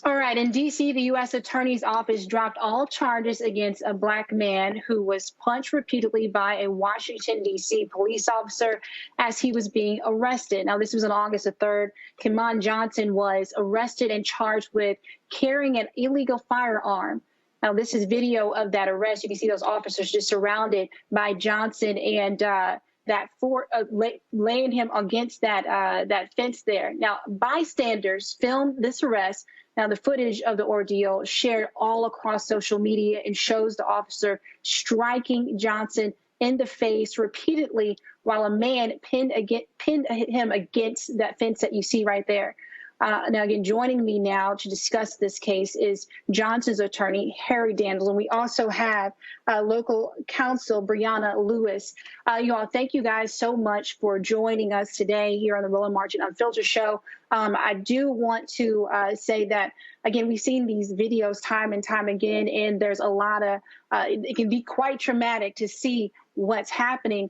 All right. In D.C., the U.S. Attorney's Office dropped all charges against a black man who was punched repeatedly by a Washington, D.C. police officer as he was being arrested. Now, this was on August the 3rd. Kiman Johnson was arrested and charged with carrying an illegal firearm. Now, this is video of that arrest. You can see those officers just surrounded by Johnson and laying him against that fence there. Now, bystanders filmed this arrest. Now, the footage of the ordeal shared all across social media and shows the officer striking Johnson in the face repeatedly while a man pinned him against that fence that you see right there. Now, again, joining me now to discuss this case is Johnson's attorney, Harry Dandel, and we also have local counsel, Dionna Lewis. You all, thank you guys so much for joining us today here on the Roland March and Unfiltered show. I do want to say that, again, we've seen these videos time and time again, and there's a lot of, it can be quite traumatic to see what's happening.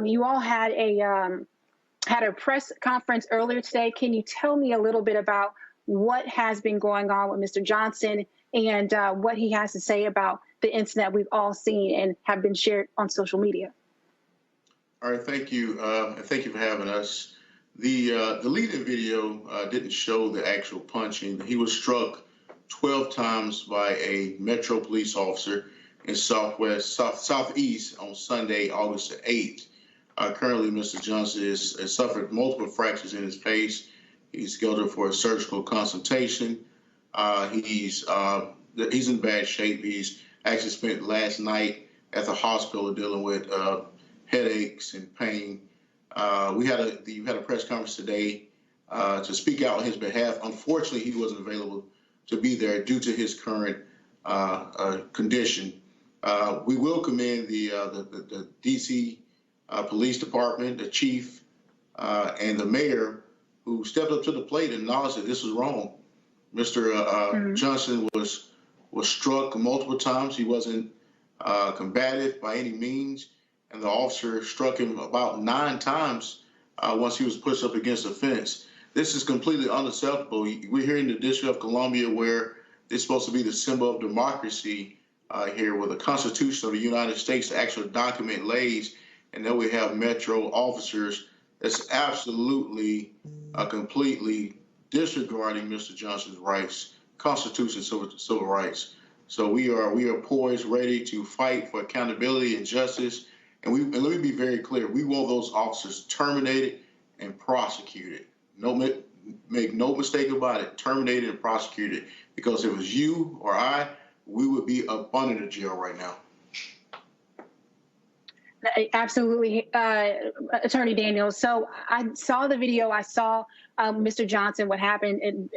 You all had a press conference earlier today. Can you tell me a little bit about what has been going on with Mr. Johnson and what he has to say about the incident we've all seen and have been shared on social media? All right, thank you. And thank you for having us. The lead-in video didn't show the actual punching. He was struck 12 times by a Metro police officer in Southeast on Sunday, August the 8th. Currently, Mr. Johnson has suffered multiple fractures in his face. He's scheduled for a surgical consultation. He's in bad shape. He's actually spent last night at the hospital dealing with headaches and pain. You had a press conference today to speak out on his behalf. Unfortunately, he wasn't available to be there due to his current condition. We will commend the D.C. Police Department, the chief, and the mayor, who stepped up to the plate and acknowledged that this was wrong. Mr. Johnson was struck multiple times. He wasn't combative by any means, and the officer struck him about 9 times once he was pushed up against a fence. This is completely unacceptable. We're here in the District of Columbia, where it's supposed to be the symbol of democracy here, where the Constitution of the United States, the actual document lays, and then we have Metro officers that's absolutely, completely disregarding Mr. Johnson's rights, Constitution, civil rights. So we are poised, ready to fight for accountability and justice. And let me be very clear: we want those officers terminated and prosecuted. Make no mistake about it: terminated and prosecuted. Because if it was you or I, we would be up under the jail right now. Absolutely, Attorney Daniels. So I saw the video. I saw Mr. Johnson, what happened, and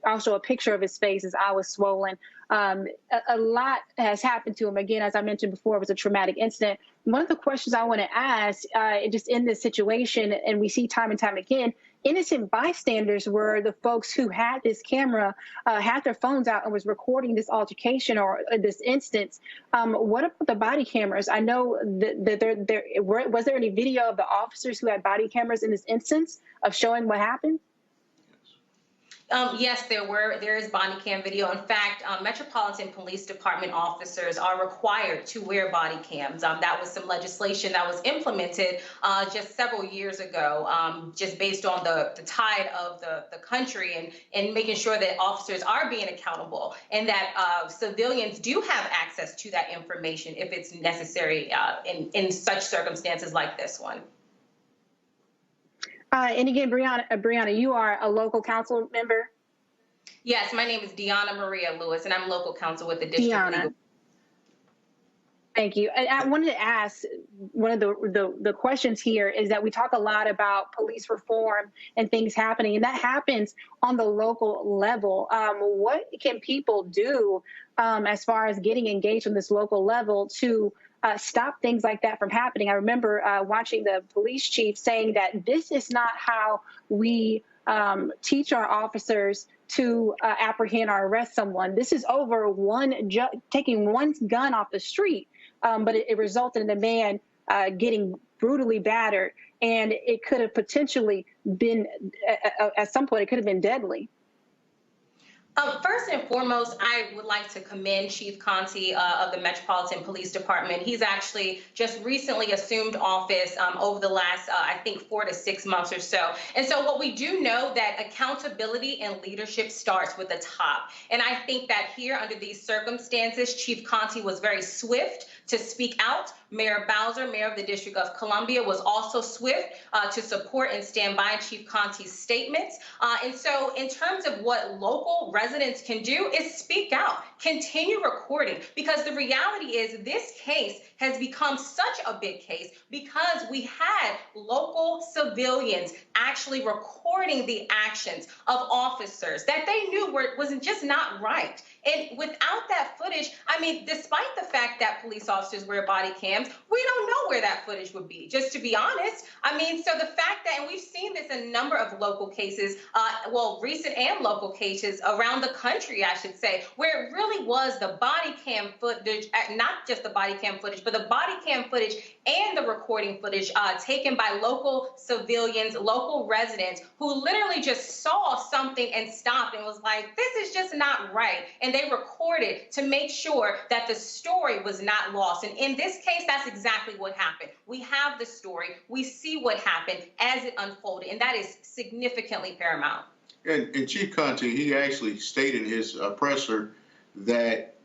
also a picture of his face. His eye was swollen. A lot has happened to him. Again, as I mentioned before, it was a traumatic incident. One of the questions I want to ask, just in this situation, and we see time and time again, innocent bystanders were the folks who had this camera, had their phones out and was recording this altercation or this instance. What about the body cameras? I know that was there any video of the officers who had body cameras in this instance of showing what happened? Yes, there is body cam video. In fact, Metropolitan Police Department officers are required to wear body cams. That was some legislation that was implemented just several years ago, just based on the tide of the country and making sure that officers are being accountable and that civilians do have access to that information if it's necessary in such circumstances like this one. And again, Brianna, you are a local council member? Yes, my name is Dionna Maria Lewis, and I'm local counsel with the district legal. Thank you. And I wanted to ask, one of the questions here is that we talk a lot about police reform and things happening, and that happens on the local level. What can people do as far as getting engaged on this local level to stop things like that from happening? I remember watching the police chief saying that this is not how we teach our officers to apprehend or arrest someone. This is over taking one gun off the street, but it resulted in a man getting brutally battered, and it could have potentially been, at some point, it could have been deadly. First first and foremost, I would like to commend Chief Conti of the Metropolitan Police Department. He's actually just recently assumed office over the last, I think, 4 to 6 months or so. And so what we do know that accountability and leadership starts with the top. And I think that here, under these circumstances, Chief Conti was very swift to speak out. Mayor Bowser, Mayor of the District of Columbia, was also swift to support and stand by Chief Conti's statements. And so in terms of what local residents can do is speak out, continue recording, because the reality is this case has become such a big case because we had local civilians actually recording the actions of officers that they knew wasn't just not right. And without that footage, I mean, despite the fact that police officers wear body cams, we don't know where that footage would be, just to be honest. I mean, so the fact that, and we've seen this in a number of local cases, well, recent and local cases around the country, I should say, where it really was the body cam footage, not just the body cam footage, but the body cam footage and the recording footage taken by local civilians, local residents who literally just saw something and stopped and was like, this is just not right. And they recorded to make sure that the story was not lost. And in this case, that's exactly what happened. We have the story. We see what happened as it unfolded, and that is significantly paramount. And Chief Conti, he actually stated in his presser that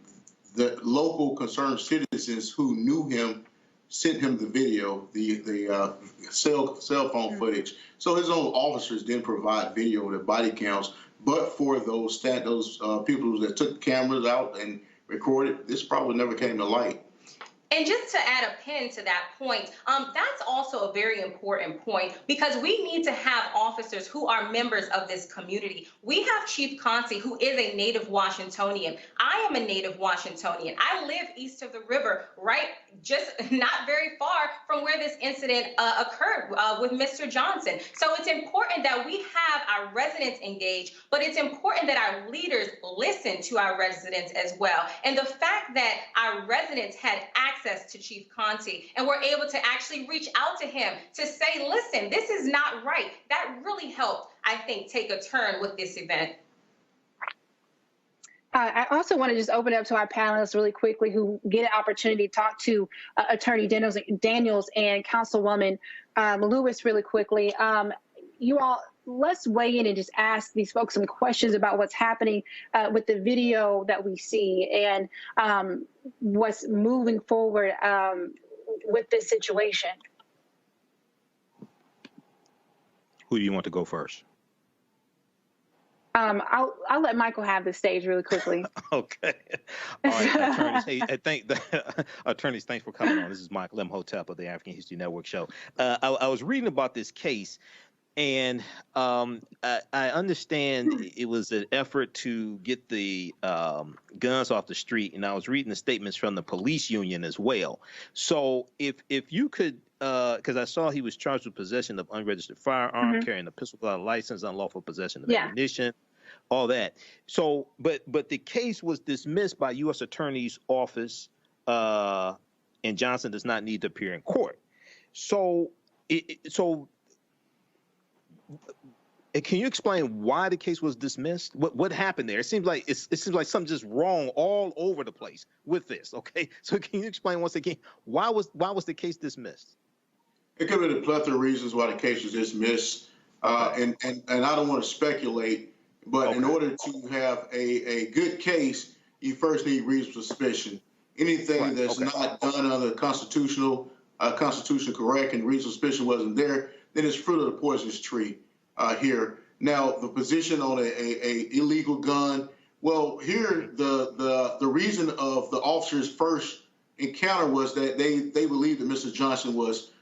the local concerned citizens who knew him sent him the video, the cell phone footage. So his own officers didn't provide video of the body counts, but for those people that took cameras out and recorded, this probably never came to light. And just to add a pin to that point, that's also a very important point because we need to have officers who are members of this community. We have Chief Conti, who is a native Washingtonian. I am a native Washingtonian. I live east of the river, right, just not very far from where this incident occurred with Mr. Johnson. So it's important that we have our residents engaged, but it's important that our leaders listen to our residents as well. And the fact that our residents had access to Chief Conti and were able to actually reach out to him to say, listen, this is not right. That really helped, I think, take a turn with this event. I also want to just open it up to our panelists really quickly who get an opportunity to talk to Attorney Daniels and Councilwoman Lewis really quickly. You all, let's weigh in and just ask these folks some questions about what's happening with the video that we see and what's moving forward with this situation. Who do you want to go first? I'll let Michael have the stage really quickly. Okay. All right, attorneys. Hey, attorneys, thanks for coming on. This is Michael Imhotep of the African History Network show. I was reading about this case, and I understand it was an effort to get the guns off the street, and I was reading the statements from the police union as well. So if you could, because I saw he was charged with possession of unregistered firearm, carrying a pistol without a license, unlawful possession of ammunition, all that. So, but the case was dismissed by U.S. Attorney's Office, and Johnson does not need to appear in court. So, can you explain why the case was dismissed? What happened there? It seems like something just wrong all over the place with this. Okay, so can you explain once again why was the case dismissed? It could have been a plethora of reasons why the case was dismissed, and I don't want to speculate, but in order to have a good case, you first need reasonable suspicion. Anything that's not done under constitution correct and reasonable suspicion wasn't there, then it's fruit of the poisonous tree here. Now, the position on a illegal gun, well, here the reason of the officer's first encounter was that they believed that Mr. Johnson was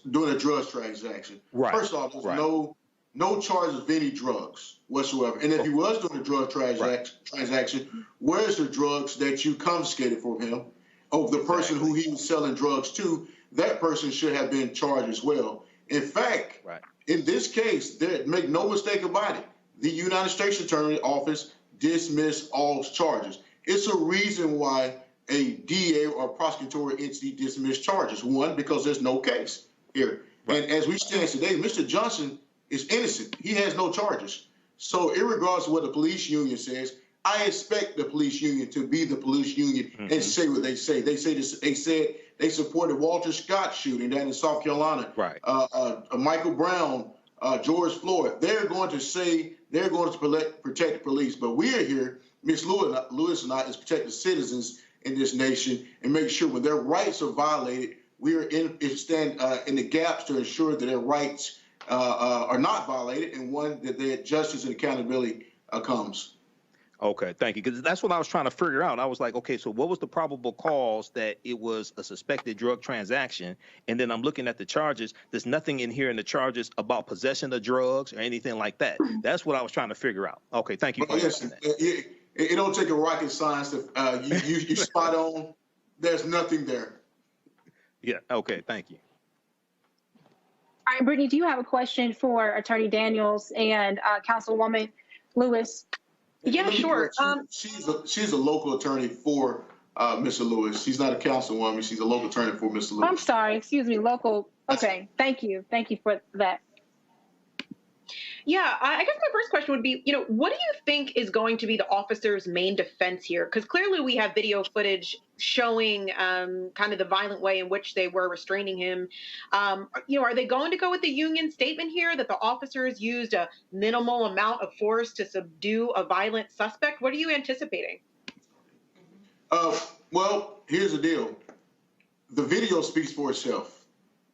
doing a drugs transaction. Right. First off, there's no charges of any drugs whatsoever. And if he was doing a drug transaction, where's the drugs that you confiscated from him? Oh, the person who he was selling drugs to, that person should have been charged as well. In fact, in this case, make no mistake about it, the United States Attorney's Office dismissed all charges. It's a reason why a DA or prosecutorial entity dismissed charges. One, because there's no case here. And as we stand today, Mr. Johnson is innocent. He has no charges. So irregardless of what the police union says, I expect the police union to be the police union and say what they say. They say this. They said they supported Walter Scott shooting down in South Carolina. Right. Michael Brown, George Floyd. They're going to say they're going to protect the police, but we are here, Ms. Lewis and I, is protect the citizens in this nation and make sure when their rights are violated, we are stand in the gaps to ensure that their rights are not violated, and one that their justice and accountability comes. Okay, thank you. Because that's what I was trying to figure out. I was like, okay, so what was the probable cause that it was a suspected drug transaction? And then I'm looking at the charges. There's nothing in here in the charges about possession of drugs or anything like that. That's what I was trying to figure out. Okay, thank you for listen, that. It don't take a rocket science to you spot on. There's nothing there. Yeah. Okay. Thank you. All right, Brittany, do you have a question for Attorney Daniels and Councilwoman Lewis? Yeah, sure. She's a local attorney for Mr. Lewis. She's not a councilwoman. She's a local attorney for Mr. Lewis. I'm sorry. Excuse me. Local. Okay. Thank you. Thank you for that. Yeah, I guess my first question would be, what do you think is going to be the officer's main defense here? Because clearly we have video footage showing kind of the violent way in which they were restraining him. Are they going to go with the union statement here that the officers used a minimal amount of force to subdue a violent suspect? What are you anticipating? Well, here's the deal. The video speaks for itself.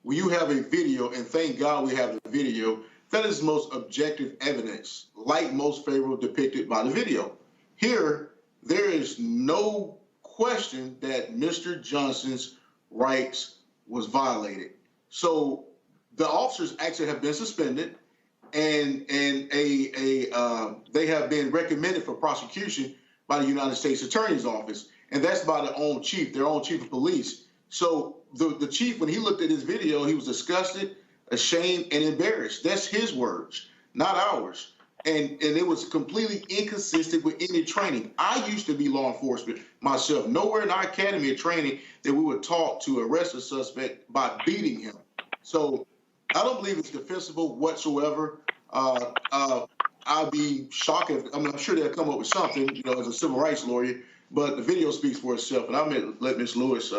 When you have a video, and thank God we have the video, that is most objective evidence, like most favorable depicted by the video. Here, there is no question that Mr. Johnson's rights was violated. So the officers actually have been suspended, and they have been recommended for prosecution by the United States Attorney's Office, and that's by their own chief of police. So the chief, when he looked at this video, he was disgusted, ashamed, and embarrassed. That's his words, not ours. And it was completely inconsistent with any training. I used to be law enforcement myself. Nowhere in our academy of training that we were taught to arrest a suspect by beating him. So I don't believe it's defensible whatsoever. I'll be shocked if, I'm sure they'll come up with something, as a civil rights lawyer, but the video speaks for itself. And I'm going to let Ms. Lewis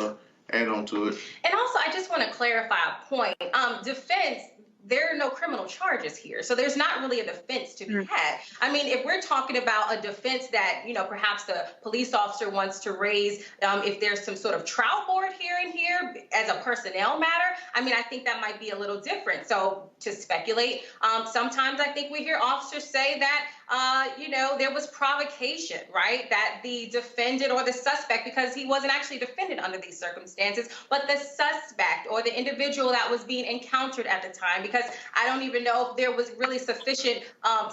add on to it. And also, I just want to clarify a point. Defense, there are no criminal charges here. So there's not really a defense to be had. I mean, if we're talking about a defense that, perhaps the police officer wants to raise, if there's some sort of trial board here and here as a personnel matter, I mean, I think that might be a little different. So to speculate, sometimes I think we hear officers say that, there was provocation, right? That the defendant or the suspect, because he wasn't actually defended under these circumstances, but the suspect or the individual that was being encountered at the time, because I don't even know if there was really sufficient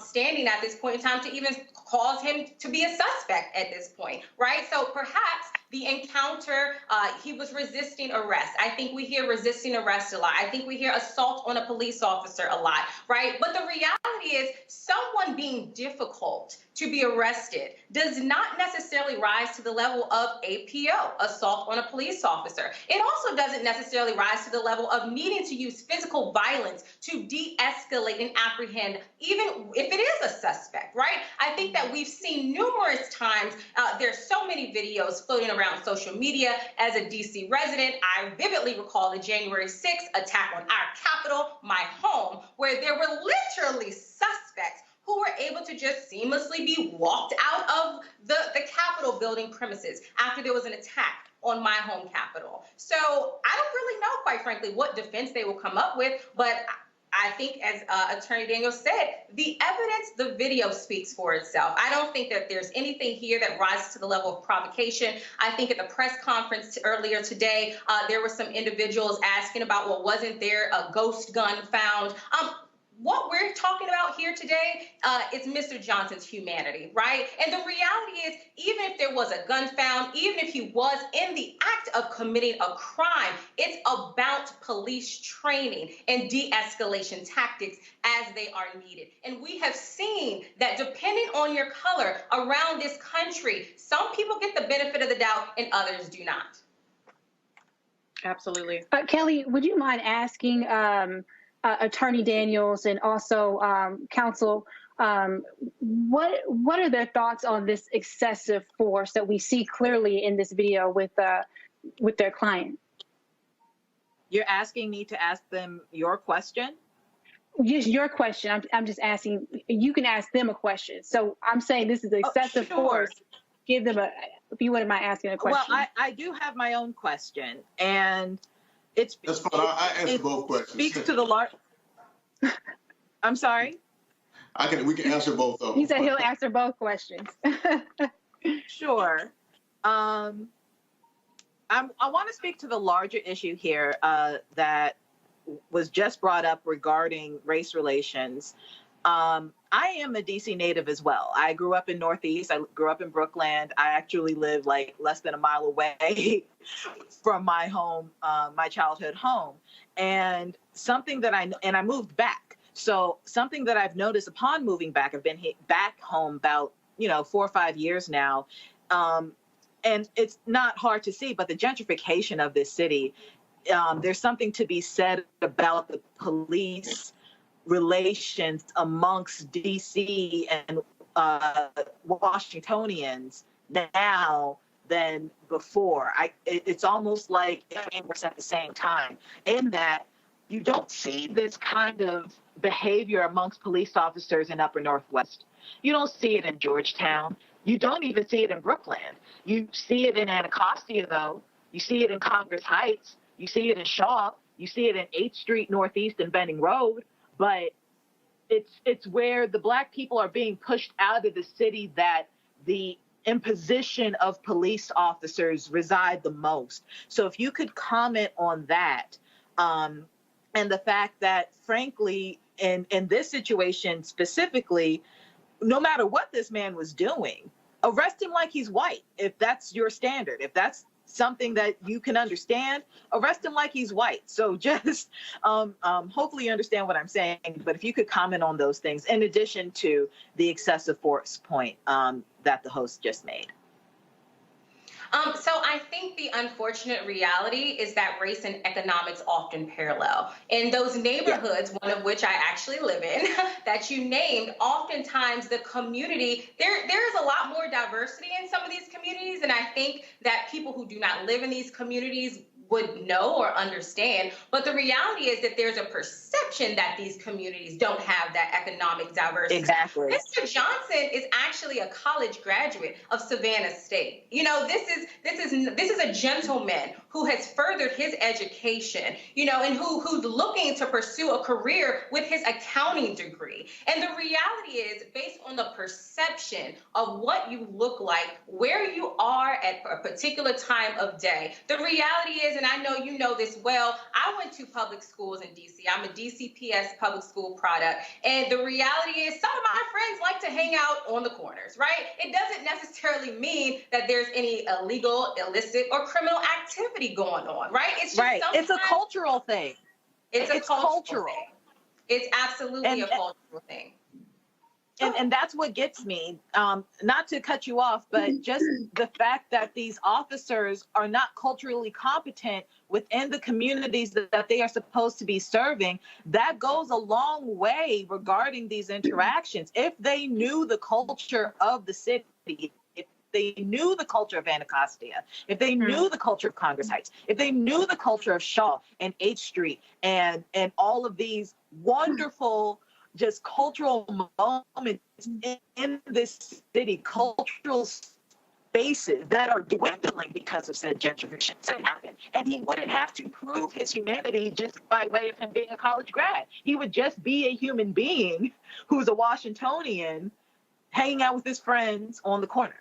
standing at this point in time to even cause him to be a suspect at this point, right? So perhaps the encounter, he was resisting arrest. I think we hear resisting arrest a lot. I think we hear assault on a police officer a lot, right? But the reality is someone being difficult to be arrested does not necessarily rise to the level of APO, assault on a police officer. It also doesn't necessarily rise to the level of needing to use physical violence to de-escalate and apprehend, even if it is a suspect, right? I think that we've seen numerous times, there's so many videos floating around social media. As a DC resident, I vividly recall the January 6th attack on our Capitol, my home, where there were literally suspects who were able to just seamlessly be walked out of the Capitol building premises after there was an attack on my home Capitol. So I don't really know, quite frankly, what defense they will come up with, but I think, as Attorney Daniels said, the evidence, the video speaks for itself. I don't think that there's anything here that rises to the level of provocation. I think at the press conference earlier today, there were some individuals asking about, well, wasn't there a ghost gun found? What we're talking about here today is Mr. Johnson's humanity, right? And the reality is, even if there was a gun found, even if he was in the act of committing a crime, it's about police training and de-escalation tactics as they are needed. And we have seen that depending on your color around this country, some people get the benefit of the doubt and others do not. Absolutely. Kelly, would you mind asking Attorney Daniels and also Counsel What are their thoughts on this excessive force that we see clearly in this video with their client? You're asking me to ask them your question? Just your question. I'm just asking. You can ask them a question. So I'm saying this is excessive force. Give them if you wouldn't mind asking a question. Well, I do have my own question, and that's fine. I answer both questions. Speaks to the large. I'm sorry. We can answer both of them. He said he'll answer both questions. Sure. I want to speak to the larger issue here that was just brought up regarding race relations. I am a DC native as well. I grew up in Northeast. I grew up in Brooklyn. I actually live like less than a mile away from my home, my childhood home. And something that I moved back. So something that I've noticed upon moving back, I've been back home about, 4 or 5 years now. And it's not hard to see, but the gentrification of this city, there's something to be said about the police relations amongst DC and Washingtonians now than before. It's almost like we're at the same time, in that you don't see this kind of behavior amongst police officers in Upper Northwest. You don't see it in Georgetown. You don't even see it in Brooklyn. You see it in Anacostia, though. You see it in Congress Heights. You see it in Shaw. You see it in 8th Street Northeast and Benning Road. But it's where the Black people are being pushed out of the city that the imposition of police officers reside the most. So if you could comment on that, and the fact that, frankly, in this situation specifically, no matter what this man was doing, arrest him like he's white. If that's your standard, if that's something that you can understand, arrest him like he's white. So just hopefully you understand what I'm saying. But if you could comment on those things, in addition to the excessive force point that the host just made. So I think the unfortunate reality is that race and economics often parallel. In those neighborhoods, one of which I actually live in, that you named, oftentimes the community, there is a lot more diversity in some of these communities. And I think that people who do not live in these communities would know or understand. But the reality is that there's a perception that these communities don't have that economic diversity. Exactly. Mr. Johnson is actually a college graduate of Savannah State. This is a gentleman who has furthered his education, and who's looking to pursue a career with his accounting degree. And the reality is, based on the perception of what you look like, where you are at a particular time of day, the reality is, and I know you know this well, I went to public schools in DC. I'm a DCPS public school product. And the reality is, some of my friends like to hang out on the corners, right? It doesn't necessarily mean that there's any illegal, illicit, or criminal activity going on, right? It's just It's a cultural thing. It's cultural thing. It's absolutely a cultural thing. And that's what gets me, not to cut you off, but just the fact that these officers are not culturally competent within the communities that they are supposed to be serving, that goes a long way regarding these interactions. If they knew the culture of the city, if they knew the culture of Anacostia, if they knew the culture of Congress Heights, if they knew the culture of Shaw and 8th Street and all of these wonderful just cultural moments in this city, cultural spaces that are dwindling because of said gentrification. And he wouldn't have to prove his humanity just by way of him being a college grad. He would just be a human being who's a Washingtonian hanging out with his friends on the corner.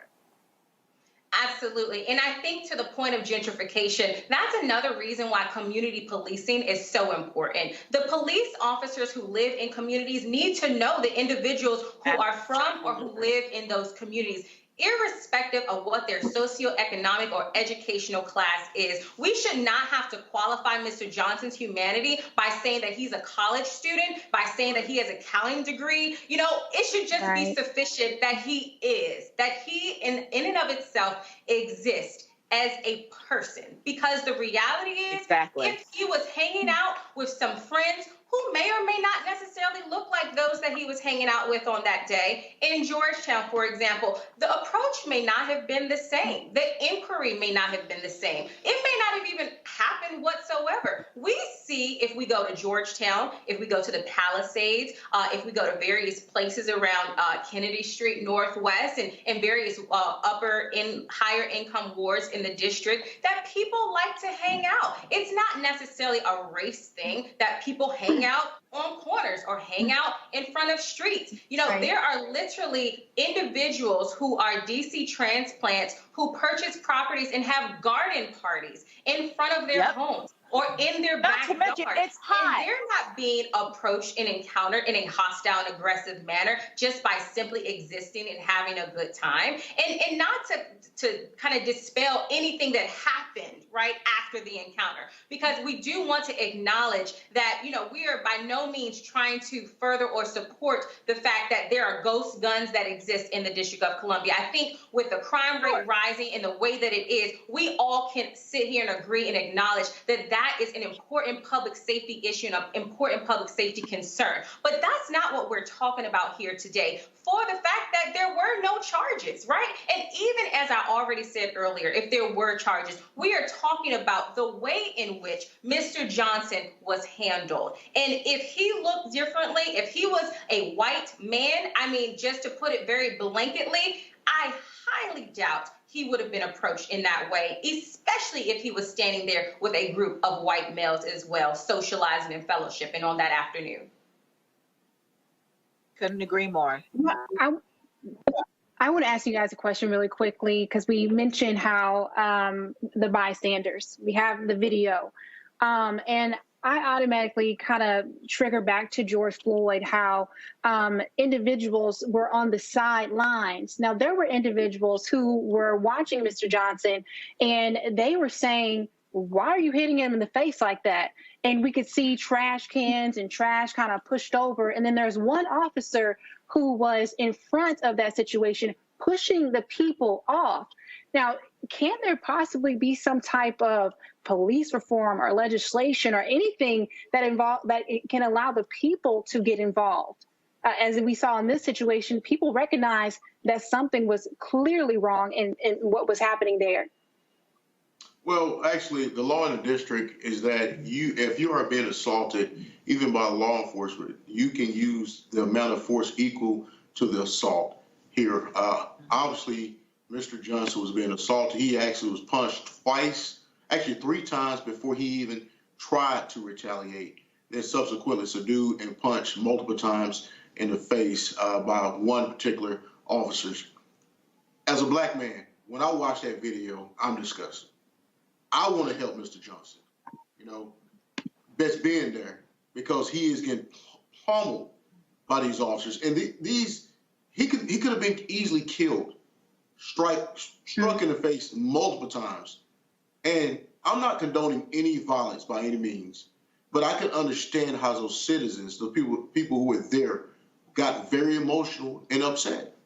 Absolutely. And I think, to the point of gentrification, that's another reason why community policing is so important. The police officers who live in communities need to know the individuals who are from or who live in those communities, irrespective of what their socioeconomic or educational class is. We should not have to qualify Mr. Johnson's humanity by saying that he's a college student, by saying that he has a accounting degree. It should just be sufficient that he is, that he in and of itself exists as a person, because the reality is, Exactly. if he was hanging out with some friends who may or may not necessarily look like those that he was hanging out with on that day, in Georgetown, for example, the approach may not have been the same. The inquiry may not have been the same. It may not have even happened whatsoever. We see, if we go to Georgetown, if we go to the Palisades, if we go to various places around Kennedy Street Northwest and various higher income wards in the district, that people like to hang out. It's not necessarily a race thing that people hang out on corners or hang out in front of streets. You know, Right. there are literally individuals who are DC transplants who purchase properties and have garden parties in front of their homes or in their Not to backyard. mention, it's hot. And they're not being approached and encountered in a hostile and aggressive manner just by simply existing and having a good time. And not to kind of dispel anything that happened right after the encounter, because we do want to acknowledge that, you know, we are by no means trying to further or support the fact that there are ghost guns that exist in the District of Columbia. I think with the crime rate rising in the way that it is, we all can sit here and agree and acknowledge that that is an important public safety issue and an important public safety concern. But that's not what we're talking about here today, for the fact that there were no charges, right? And even as I already said earlier, if there were charges, we are talking about the way in which Mr. Johnson was handled. And if he looked differently, if he was a white man, I mean, just to put it very blanketly, I highly doubt he would have been approached in that way, especially if he was standing there with a group of white males as well, socializing and fellowshipping on that afternoon. Couldn't agree more. I want to ask you guys a question really quickly, because we mentioned how the bystanders, we have the video, and I automatically kind of trigger back to George Floyd, how individuals were on the sidelines. Now, there were individuals who were watching Mr. Johnson, and they were saying, why are you hitting him in the face like that? And we could see trash cans and trash kind of pushed over. And then there's one officer who was in front of that situation, pushing the people off. Now, can there possibly be some type of police reform or legislation or anything that it can allow the people to get involved? As we saw in this situation, people recognize that something was clearly wrong in what was happening there. Well, actually, the law in the district is that if you are being assaulted, even by law enforcement, you can use the amount of force equal to the assault. Here, obviously, Mr. Johnson was being assaulted. He actually was punched twice, actually 3 times before he even tried to retaliate. Then subsequently subdued and punched multiple times in the face by one particular officer. As a black man, when I watch that video, I'm disgusted. I want to help Mr. Johnson, you know, best being there, because he is getting pummeled by these officers. And he could have been easily killed, struck in the face multiple times. And I'm not condoning any violence by any means, but I can understand how those citizens, the people who were there, got very emotional and upset.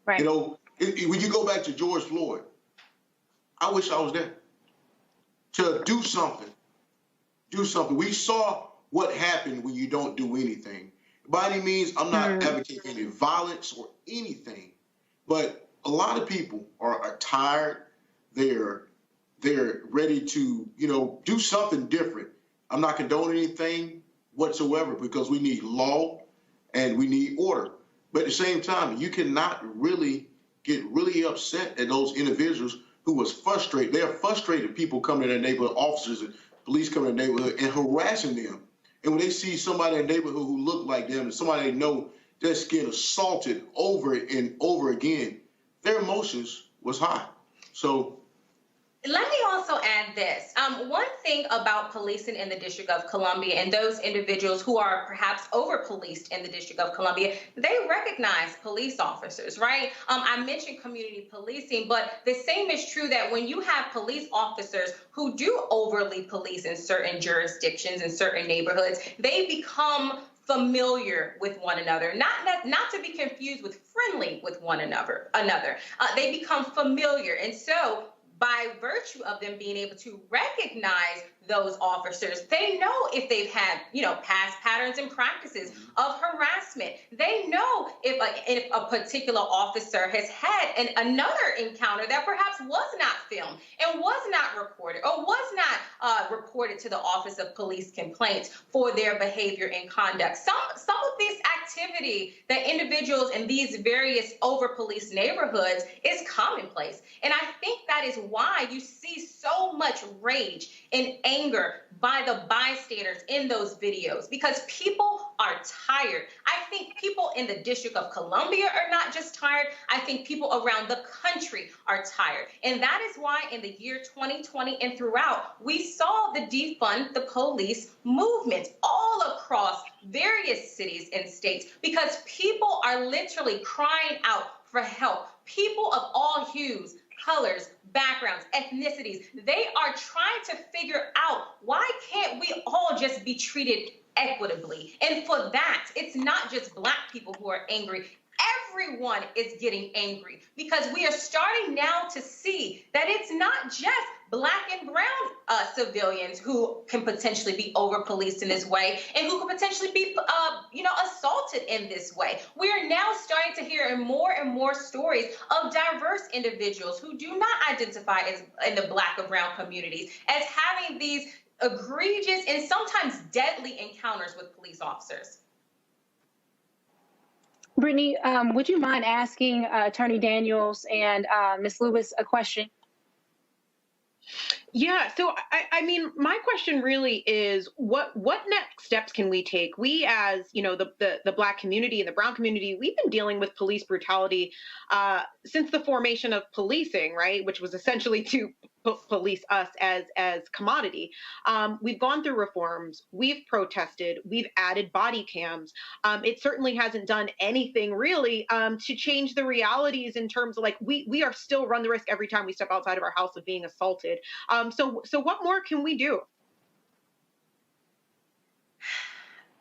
Right. You know, when you go back to George Floyd, I wish I was there to do something. Do something. We saw what happened when you don't do anything. By any means, I'm not advocating any violence or anything, but a lot of people are tired. They're ready to, you know, do something different. I'm not condoning anything whatsoever, because we need law and we need order. But at the same time, you cannot really get really upset at those individuals who was frustrated. They are frustrated people coming in their neighborhood, officers and police coming in their neighborhood and harassing them. And when they see somebody in their neighborhood who look like them and somebody they know that's getting assaulted over and over again, their emotions was high. So let me also add this. One thing about policing in the District of Columbia and those individuals who are perhaps over-policed in the District of Columbia, they recognize police officers, right? I mentioned community policing, but the same is true that when you have police officers who do overly police in certain jurisdictions, in certain neighborhoods, they become familiar with one another, not to be confused with friendly with one another. They become familiar. And so by virtue of them being able to recognize those officers. They know if they've had, past patterns and practices of harassment. They know if a particular officer has had another encounter that perhaps was not filmed and was not recorded or was not reported to the Office of Police Complaints for their behavior and conduct. Some of this activity that individuals in these various over-policed neighborhoods is commonplace. And I think that is why you see so much rage and anger by the bystanders in those videos, because people are tired. I think people in the District of Columbia are not just tired. I think people around the country are tired. And that is why in the year 2020 and throughout, we saw the defund the police movement all across various cities and states, because people are literally crying out for help. People of all hues, colors, backgrounds, ethnicities, they are trying to figure out, why can't we all just be treated equitably? And for that, it's not just Black people who are angry. Everyone is getting angry, because we are starting now to see that it's not just Black and brown civilians who can potentially be over-policed in this way and who could potentially be, assaulted in this way. We are now starting to hear and more stories of diverse individuals who do not identify as in the Black or brown communities as having these egregious and sometimes deadly encounters with police officers. Brittany, would you mind asking Attorney Daniels and Ms. Lewis a question? Yeah, so I mean, my question really is, what next steps can we take? We, as the Black community and the brown community, we've been dealing with police brutality since the formation of policing, right? Which was essentially to police us as commodity. We've gone through reforms, we've protested, we've added body cams. It certainly hasn't done anything really to change the realities in terms of we are still run the risk every time we step outside of our house of being assaulted. So what more can we do?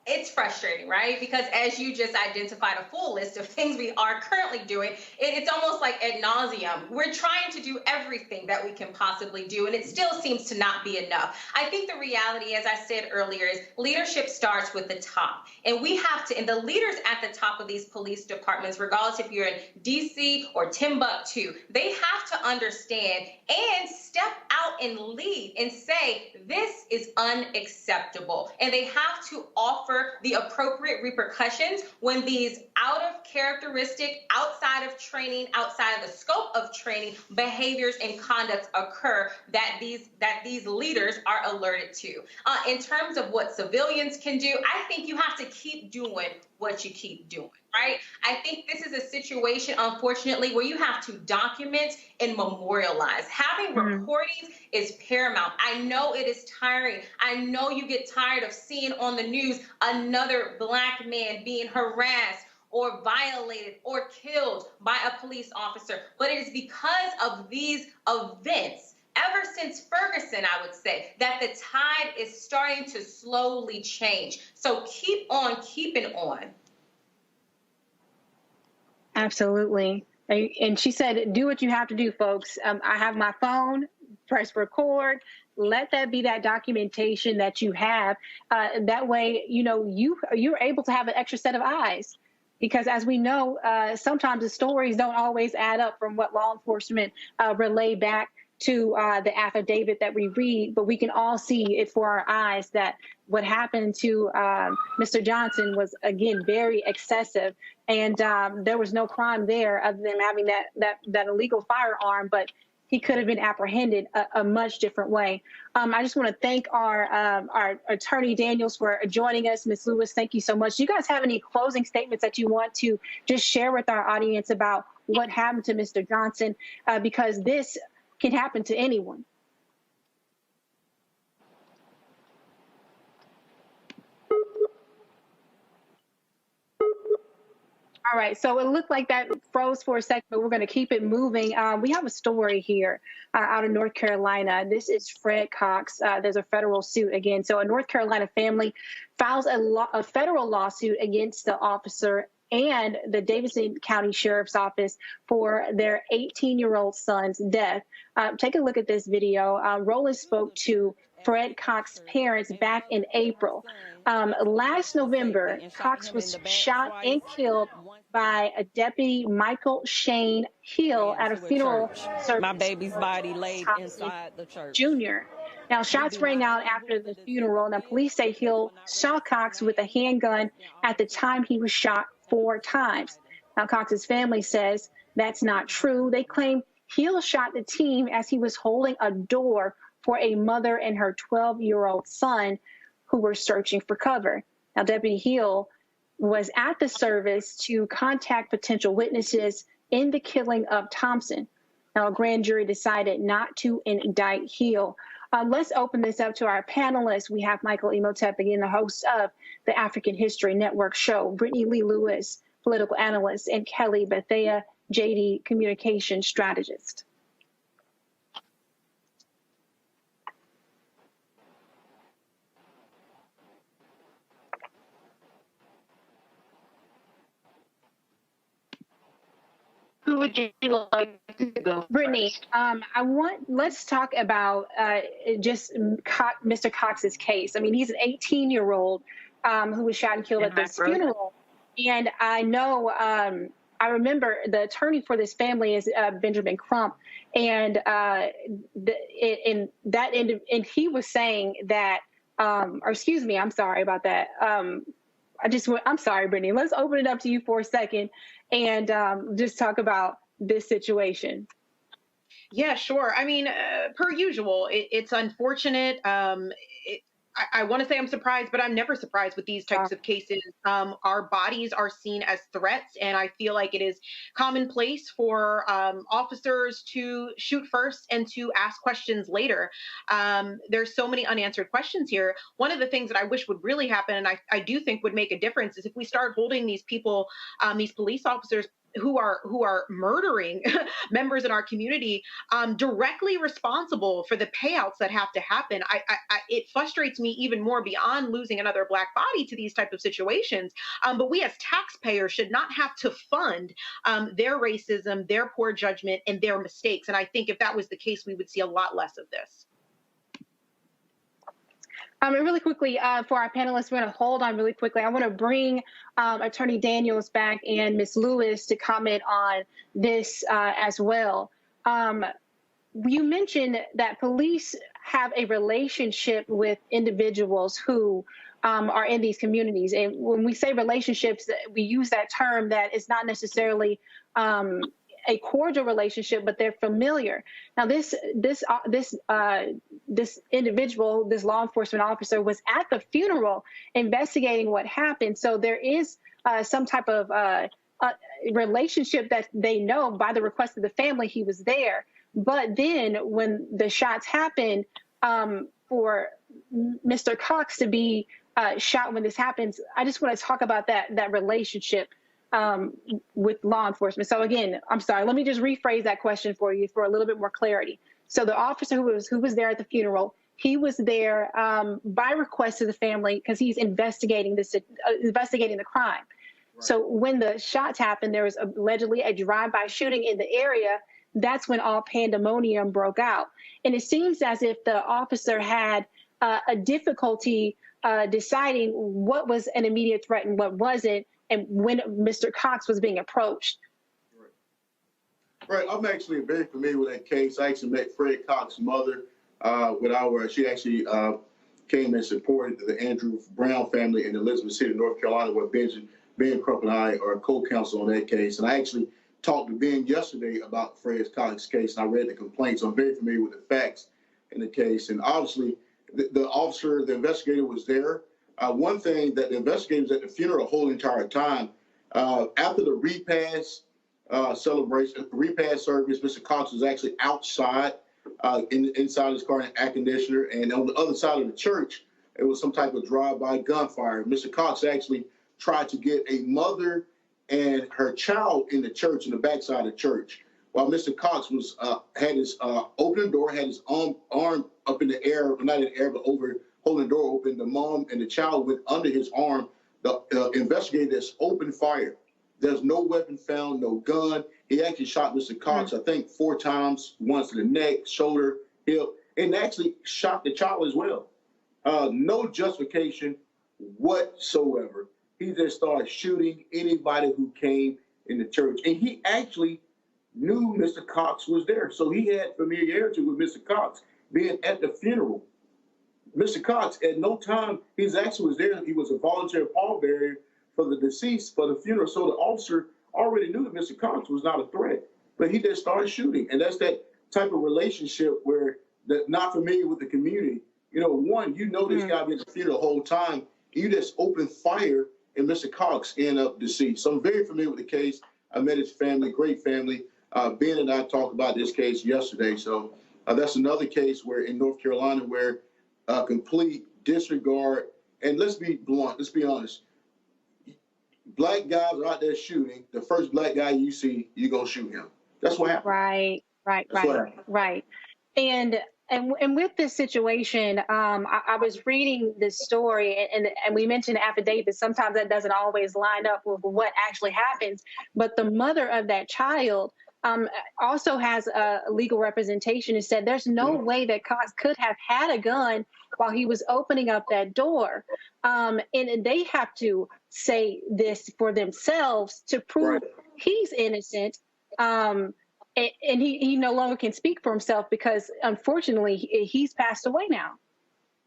It's frustrating, right? Because as you just identified a full list of things we are currently doing, it's almost like ad nauseum. We're trying to do everything that we can possibly do, and it still seems to not be enough. I think the reality, as I said earlier, is leadership starts with the top. And we have to, and the leaders at the top of these police departments, regardless if you're in DC or Timbuktu, they have to understand and step out and lead and say, this is unacceptable. And they have to offer the appropriate repercussions when these out of characteristic, outside of training, outside of the scope of training, behaviors and conducts occur that these leaders are alerted to. In terms of what civilians can do, I think you have to keep doing what you keep doing, right? I think this is a situation, unfortunately, where you have to document and memorialize. Having recordings is paramount. I know it is tiring. I know you get tired of seeing on the news another Black man being harassed or violated or killed by a police officer, but it is because of these events, ever since Ferguson, I would say, that the tide is starting to slowly change. So keep on keeping on. Absolutely. And she said, do what you have to do, folks. I have my phone, press record. Let that be that documentation that you have. That way, you're able to have an extra set of eyes. Because as we know, sometimes the stories don't always add up from what law enforcement relay back to the affidavit that we read, but we can all see it for our eyes that what happened to Mr. Johnson was, again, very excessive. And there was no crime there other than having that illegal firearm, but he could have been apprehended a much different way. I just want to thank our Attorney Daniels for joining us. Ms. Lewis, thank you so much. Do you guys have any closing statements that you want to just share with our audience about what happened to Mr. Johnson? Because this can happen to anyone. All right, so it looked like that froze for a second, but we're going to keep it moving. We have a story here out of North Carolina. This is Fred Cox. There's a federal suit again. So a North Carolina family files a federal lawsuit against the officer and the Davidson County Sheriff's Office for their 18-year-old son's death. Take a look at this video. Roland spoke to Fred Cox's parents back in April. Last November, Cox was shot and killed by a deputy, Michael Shane Hill, at a funeral service. My baby's body laid inside the church. Jr. Now, shots rang out after the funeral. Now, police say Hill shot Cox with a handgun at the time he was shot 4 times. Now, Cox's family says that's not true. They claim Hill shot the teen as he was holding a door for a mother and her 12-year-old son who were searching for cover. Now, Deputy Hill was at the service to contact potential witnesses in the killing of Thompson. Now, a grand jury decided not to indict Hill. Let's open this up to our panelists. We have Michael Imhotep, again, the host of the African History Network show, Brittany Lee Lewis, political analyst, and Kelly Bethea, JD, communication strategist. Who would you like to go Brittany, let's talk about just Mr. Cox's case. I mean, he's an 18-year-old who was shot and killed at this funeral. And I know, I remember the attorney for this family is Benjamin Crump. And he was saying that, or excuse me, I'm sorry about that. I'm sorry, Brittany. Let's open it up to you for a second and just talk about this situation. Yeah, sure. I mean, per usual, it's unfortunate. I want to say I'm surprised, but I'm never surprised with these types of cases. Our bodies are seen as threats, and I feel like it is commonplace for officers to shoot first and to ask questions later. There's so many unanswered questions here. One of the things that I wish would really happen, and I do think would make a difference, is if we start holding these people, these police officers who are murdering members in our community, directly responsible for the payouts that have to happen. It frustrates me even more beyond losing another Black body to these type of situations. But we as taxpayers should not have to fund their racism, their poor judgment, and their mistakes. And I think if that was the case, we would see a lot less of this. And really quickly, for our panelists, we're going to hold on really quickly. I want to bring Attorney Daniels back and Ms. Lewis to comment on this as well. You mentioned that police have a relationship with individuals who are in these communities. And when we say relationships, we use that term that is not necessarily a cordial relationship, but they're familiar. Now, this individual, this law enforcement officer, was at the funeral investigating what happened. So there is some type of relationship that they know by the request of the family he was there. But then when the shots happened, for Mr. Cox to be shot when this happens, I just want to talk about that relationship with law enforcement. So again, I'm sorry, let me just rephrase that question for you for a little bit more clarity. So the officer who was there at the funeral, he was there by request of the family because he's investigating the crime. Right. So when the shots happened, there was allegedly a drive-by shooting in the area. That's when all pandemonium broke out. And it seems as if the officer had a difficulty deciding what was an immediate threat and what wasn't, and when Mr. Cox was being approached. Right. I'm actually very familiar with that case. I actually met Fred Cox's mother she actually came and supported the Andrew Brown family in Elizabeth City, North Carolina, where Ben Crump and I are co-counsel on that case. And I actually talked to Ben yesterday about Fred Cox's case, and I read the complaint, so I'm very familiar with the facts in the case. And obviously, the investigator was there. One thing that the investigators at the funeral the whole entire time, after the repast service, Mr. Cox was actually outside inside his car in an air conditioner, and on the other side of the church, it was some type of drive-by gunfire. Mr. Cox actually tried to get a mother and her child in the church, in the backside of the church, while Mr. Cox was had his open the door, had his arm up in the air, not in the air, but over, holding the door open. The mom and the child went under his arm. The investigators opened fire There's no weapon found, no gun. He actually shot Mr. Cox, I think 4 times, once to the neck, shoulder, hip, and actually shot the child as well. No justification whatsoever. He just started shooting anybody who came in the church. And he actually knew Mr. Cox was there. So he had familiarity with Mr. Cox being at the funeral. Mr. Cox, at no time, he actually was there. He was a volunteer pallbearer for the deceased for the funeral. So the officer already knew that Mr. Cox was not a threat, but he just started shooting. And that's that type of relationship where they're not familiar with the community. You know, this guy been at the funeral the whole time. You just open fire, and Mr. Cox ended up deceased. So I'm very familiar with the case. I met his family, great family. Ben and I talked about this case yesterday. So that's another case where in North Carolina where complete disregard, and let's be blunt, let's be honest. Black guys are out there shooting. The first black guy you see, you're going to shoot him. That's what happened. Right. And with this situation, I was reading this story, and we mentioned affidavits. Sometimes that doesn't always line up with what actually happens. But the mother of that child also has a legal representation and said there's no way that Cox could have had a gun while he was opening up that door. And they have to say this for themselves to prove he's innocent. And he no longer can speak for himself because, unfortunately, he's passed away now.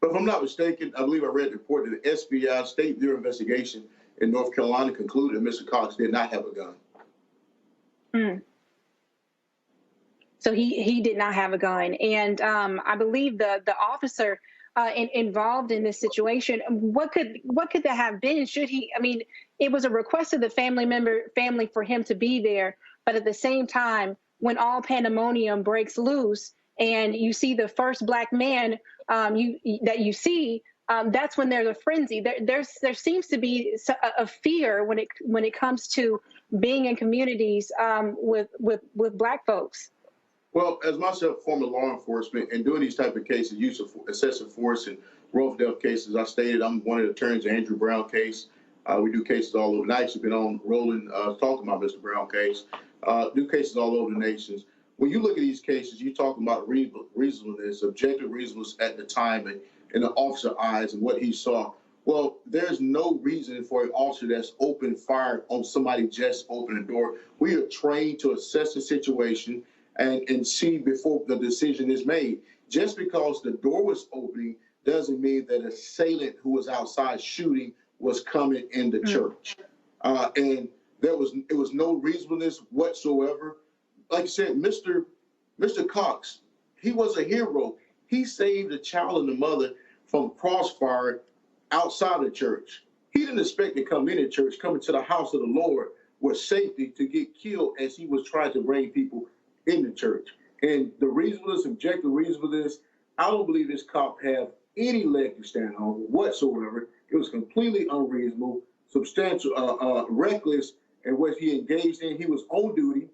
But if I'm not mistaken, I believe I read the report that the SBI State Bureau investigation in North Carolina concluded that Mr. Cox did not have a gun. So he did not have a gun. And I believe the officer involved in this situation, what could that have been? Should he? I mean, it was a request of the family for him to be there. But at the same time, when all pandemonium breaks loose and you see the first black man that you see, that's when there's a frenzy. There seems to be a fear when it comes to being in communities with black folks. Well, as myself, former law enforcement, and doing these type of cases, use of excessive force and rough death cases, I stated I'm one of the attorneys in the Andrew Brown case. We do cases all over. And I actually been on Roland talking about Mr. Brown case. Do cases all over the nations. When you look at these cases, you're talking about reasonableness, objective reasonableness at the time and in the officer's eyes and what he saw. Well, there's no reason for an officer that's open fire on somebody just opening the door. We are trained to assess the situation and see before the decision is made. Just because the door was opening doesn't mean that an assailant who was outside shooting was coming in the church. And it was no reasonableness whatsoever. Like I said, Mr. Cox, he was a hero. He saved the child and the mother from crossfire outside the church. He didn't expect to come in the church, come into the house of the Lord with safety to get killed as he was trying to bring people in the church. And the reasonableness, objective reasonableness, I don't believe this cop have any leg to stand on whatsoever. It was completely unreasonable, substantial, reckless in what he engaged in. He was on duty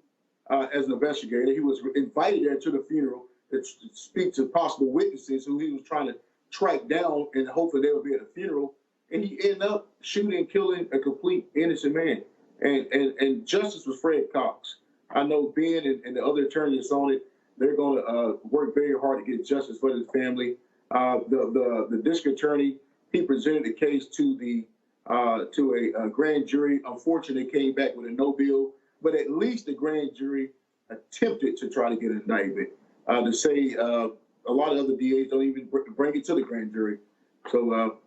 as an investigator. He was invited there to the funeral to speak to possible witnesses who he was trying to track down, and hopefully they would be at the funeral. And he ended up shooting and killing a complete innocent man. And justice was Fred Cox. I know Ben and the other attorneys on it, they're going to work very hard to get justice for his family. The district attorney, he presented the case to a grand jury. Unfortunately, they came back with a no bill, but at least the grand jury attempted to try to get an indictment. To say a lot of other DAs don't even bring it to the grand jury. So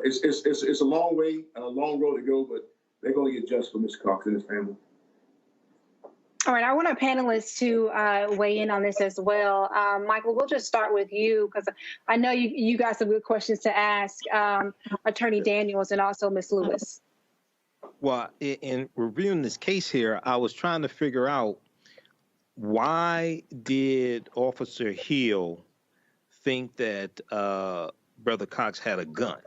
it's a long way, a long road to go, but they're going to get justice for Mr. Cox and his family. All right, I want our panelists to weigh in on this as well. Michael, we'll just start with you because I know you got some good questions to ask Attorney Daniels and also Ms. Lewis. Well, in reviewing this case here, I was trying to figure out why did Officer Hill think that Brother Cox had a gun,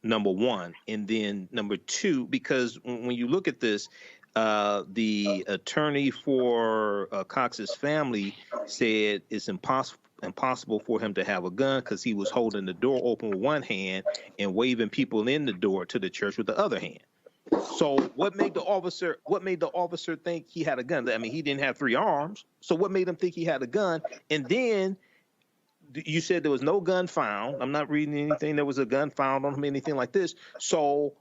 number one, and then number two, because when you look at this, the attorney for Cox's family said it's impossible for him to have a gun because he was holding the door open with one hand and waving people in the door to the church with the other hand. So what made the officer think he had a gun? I mean, he didn't have 3 arms. So what made him think he had a gun? And then you said there was no gun found. I'm not reading anything. There was a gun found on him, anything like this. So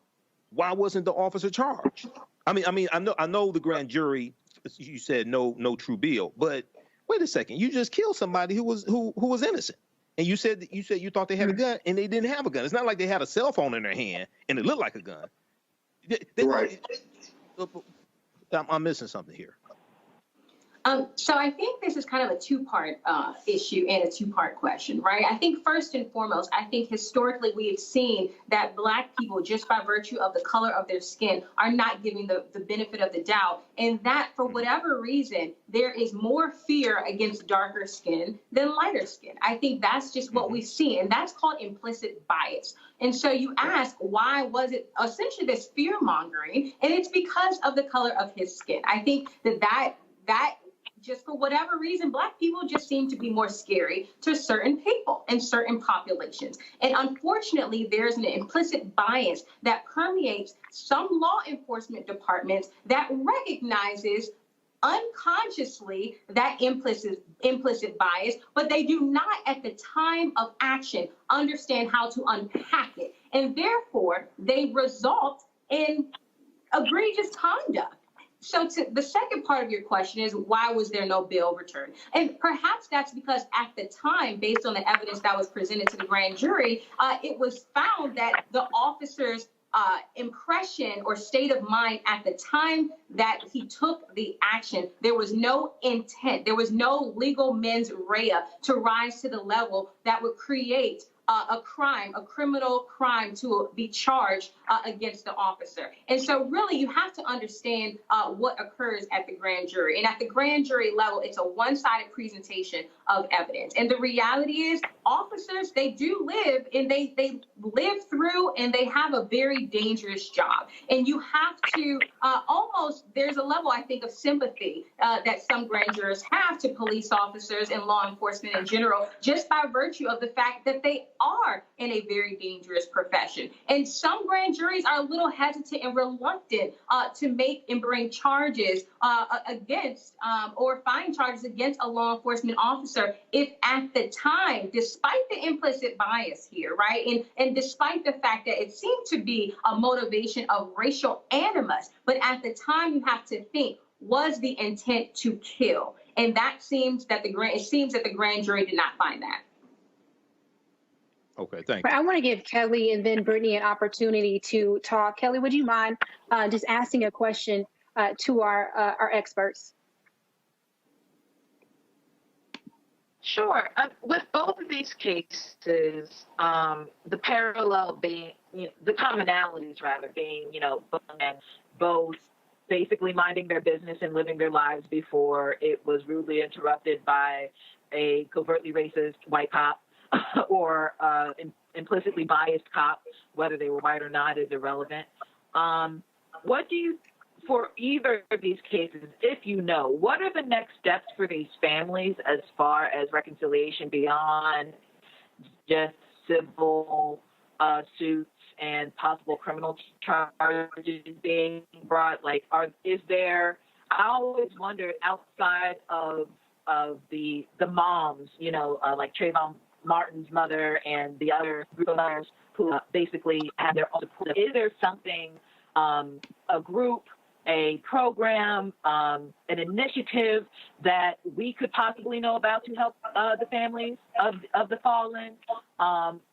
why wasn't the officer charged? I mean, I know the grand jury. You said no true bill, but wait a second. You just killed somebody who was innocent, and you said you thought they had a gun, and they didn't have a gun. It's not like they had a cell phone in their hand and it looked like a gun. Right. I'm missing something here. So I think this is kind of a two-part issue and a two-part question, right? I think first and foremost, I think historically we have seen that Black people, just by virtue of the color of their skin, are not giving the benefit of the doubt. And that, for whatever reason, there is more fear against darker skin than lighter skin. I think that's just what we've seen, and that's called implicit bias. And so you ask, why was it essentially this fear-mongering? And it's because of the color of his skin. I think that just for whatever reason, Black people just seem to be more scary to certain people and certain populations. And unfortunately, there's an implicit bias that permeates some law enforcement departments that recognizes unconsciously that implicit bias, but they do not at the time of action understand how to unpack it. And therefore, they result in egregious conduct. So to the second part of your question is, why was there no bill returned? And perhaps that's because at the time, based on the evidence that was presented to the grand jury, it was found that the officer's impression or state of mind at the time that he took the action, there was no intent, there was no legal mens rea to rise to the level that would create a criminal crime to be charged against the officer. And so really you have to understand what occurs at the grand jury. And at the grand jury level, it's a one-sided presentation of evidence. And the reality is officers, they do live and they live through and they have a very dangerous job. And you have to there's a level, I think, of sympathy that some grand jurors have to police officers and law enforcement in general, just by virtue of the fact that they are in a very dangerous profession. And some grand juries are a little hesitant and reluctant to make and bring charges against or find charges against a law enforcement officer if at the time, despite the implicit bias here, right, and despite the fact that it seemed to be a motivation of racial animus, but at the time you have to think, was the intent to kill? And that seems that the grand jury did not find that. Okay, thank you. I want to give Kelly and then Brittany an opportunity to talk. Kelly, would you mind just asking a question to our experts? Sure. With both of these cases, the parallel being, the commonalities rather being, both basically minding their business and living their lives before it was rudely interrupted by a covertly racist white cop or implicitly biased cop, whether they were white or not is irrelevant. What do you, for either of these cases, if you know, what are the next steps for these families as far as reconciliation beyond just civil suits and possible criminal charges being brought? Like, is there, I always wondered outside of the moms, like Trayvon Martin's mother and the other group of mothers who basically had their own support. Is there something, a group, a program, an initiative that we could possibly know about to help the families of the fallen?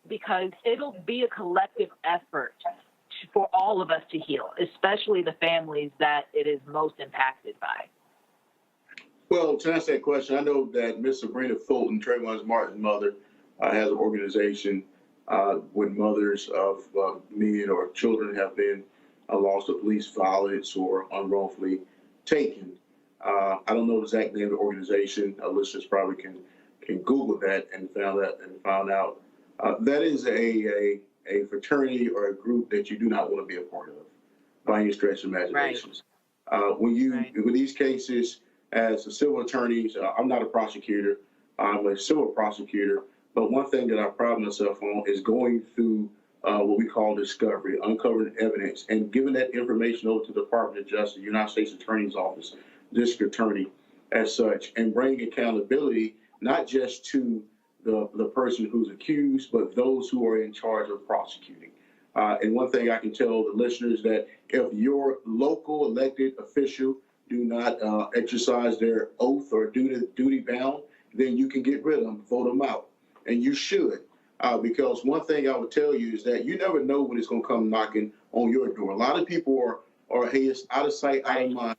Because it'll be a collective effort for all of us to heal, especially the families that it is most impacted by. Well, to answer that question, I know that Miss Sabrina Fulton, Trayvon Martin's mother, has an organization with mothers of men or children have been lost to police violence or unwrongfully taken. I don't know the exact name of the organization. Listeners probably can Google that and found out that is a fraternity or a group that you do not want to be a part of by any stretch of imaginations. Right. With these cases, as a civil attorney, I'm not a prosecutor. I'm a civil prosecutor. But one thing that I pride myself on is going through what we call discovery, uncovering evidence, and giving that information over to the Department of Justice, United States Attorney's Office, District Attorney, as such, and bring accountability not just to the person who's accused, but those who are in charge of prosecuting. And one thing I can tell the listeners that if your local elected official do not exercise their oath or duty bound, then you can get rid of them, vote them out, and you should. Because one thing I would tell you is that you never know when it's going to come knocking on your door. A lot of people are hey, it's out of sight, out of mind.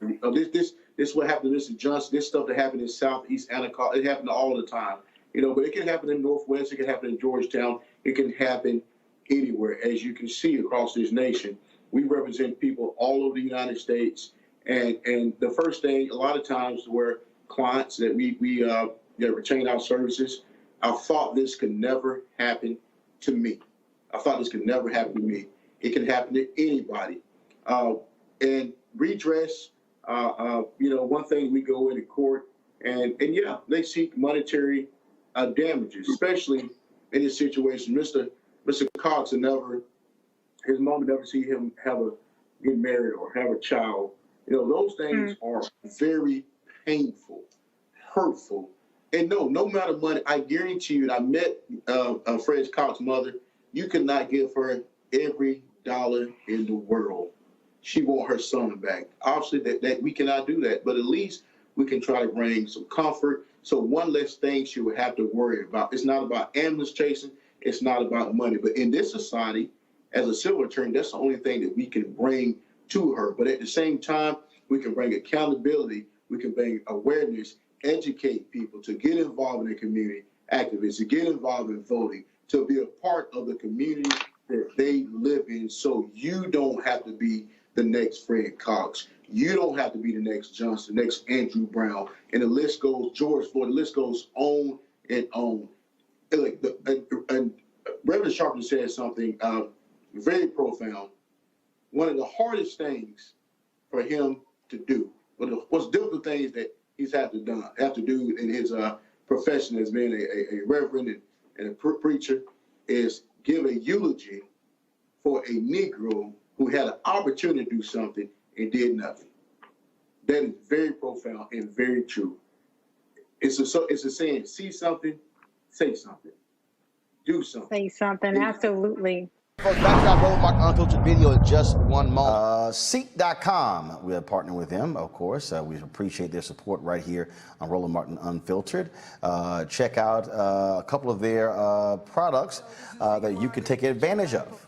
This is what happened to Mr. Johnson. This stuff that happened in Southeast Anaconda, it happened all the time. But it can happen in Northwest. It can happen in Georgetown. It can happen anywhere. As you can see across this nation, we represent people all over the United States. And the first thing, a lot of times, where clients that we retain our services, I thought this could never happen to me. I thought this could never happen to me. It can happen to anybody. And redress, one thing, we go into court and yeah, they seek monetary damages, especially in this situation. Mr. Cox his mom never see him get married or have a child. Those things are very painful, hurtful. And no matter money, I guarantee you, and I met Fred Cox's mother, you could not give her every dollar in the world. She want her son back. Obviously, that we cannot do that, but at least we can try to bring some comfort. So one less thing she would have to worry about. It's not about ambulance chasing. It's not about money. But in this society, as a civil attorney, that's the only thing that we can bring to her. But at the same time, we can bring accountability. We can bring awareness, educate people to get involved in the community activists, to get involved in voting, to be a part of the community that they live in, so you don't have to be the next Fred Cox. You don't have to be the next Johnson, next Andrew Brown. And the list goes, George Floyd, the list goes on and on. And Reverend Sharpton said something very profound. One of the hardest things for him to do, one of the most difficult things that he's have to do in his profession as being a reverend and a preacher is give a eulogy for a Negro who had an opportunity to do something and did nothing. That is very profound and very true. It's a saying, see something, say something, do something. Say something, absolutely. Folks, back to that Roland Martin Unfiltered video in just one moment. Seek.com, we are partnering with them, of course. We appreciate their support right here on Roland Martin Unfiltered. Check out a couple of their products that you can take advantage of.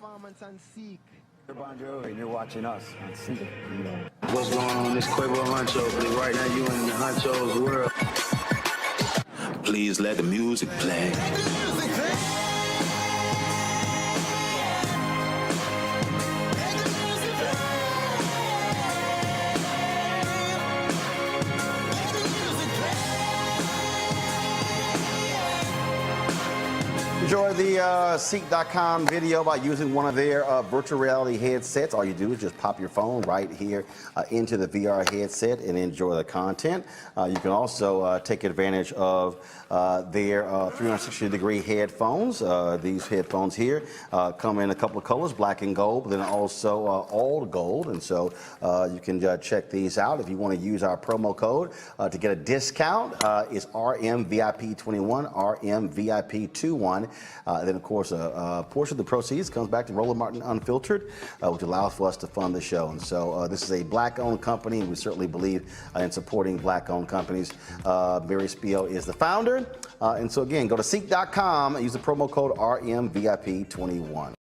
And you're watching us on Seek. What's going on? This Quavo Huncho, but right now you in the Huncho's world. Please let the music play. Enjoy the Seek.com video by using one of their virtual reality headsets. All you do is just pop your phone right here into the VR headset and enjoy the content. You can also take advantage of their 360-degree headphones. These headphones here come in a couple of colors, black and gold, but then also all gold. And so you can check these out. If you want to use our promo code to get a discount, it's RMVIP21, RMVIP21. Then, of course, a portion of the proceeds comes back to Roland Martin Unfiltered, which allows for us to fund the show. And so this is a black-owned company, and we certainly believe in supporting black-owned companies. Mary Spio is the founder. And so, again, go to Seek.com and use the promo code RMVIP21.